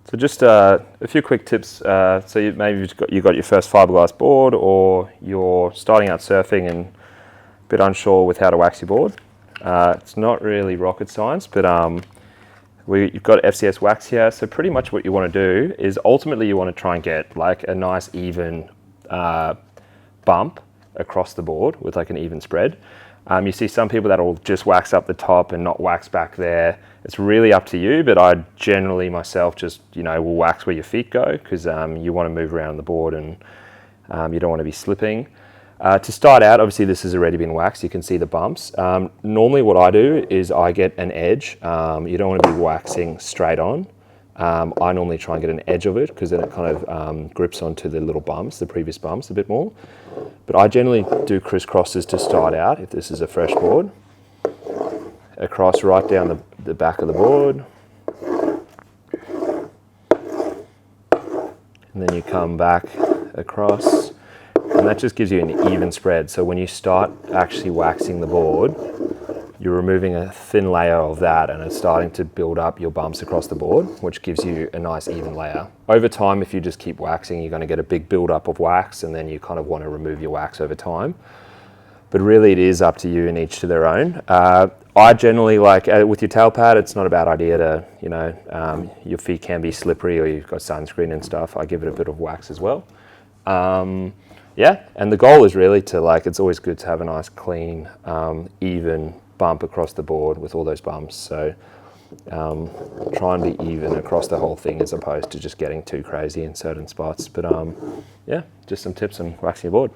So just a few quick tips. So maybe you've got your first fiberglass board, or you're starting out surfing and a bit unsure with how to wax your board. It's not really rocket science, but you've got FCS wax here. So pretty much what you want to do is ultimately you want to try and get like a nice even bump across the board with like an even spread. You see some people that will just wax up the top and not wax back there. It's really up to you, but I generally myself just, will wax where your feet go, because you want to move around the board and you don't want to be slipping. To start out, obviously this has already been waxed. You can see the bumps. Normally what I do is I get an edge. You don't want to be waxing straight on. I normally try and get an edge of it, because then it kind of grips onto the little bumps, the previous bumps a bit more. But I generally do crisscrosses to start out, if this is a fresh board. Across right down the back of the board. And then you come back across. And that just gives you an even spread. So when you start actually waxing the board, you're removing a thin layer of that, and it's starting to build up your bumps across the board, which gives you a nice even layer. Over time, if you just keep waxing, you're going to get a big build up of wax, and then you kind of want to remove your wax over time. But really it is up to you, and each to their own. I generally like, with your tail pad, it's not a bad idea to, your feet can be slippery, or you've got sunscreen and stuff. I give it a bit of wax as well. Yeah, and the goal is really to it's always good to have a nice clean, even bump across the board with all those bumps. So try and be even across the whole thing, as opposed to just getting too crazy in certain spots. But yeah, just some tips on waxing your board.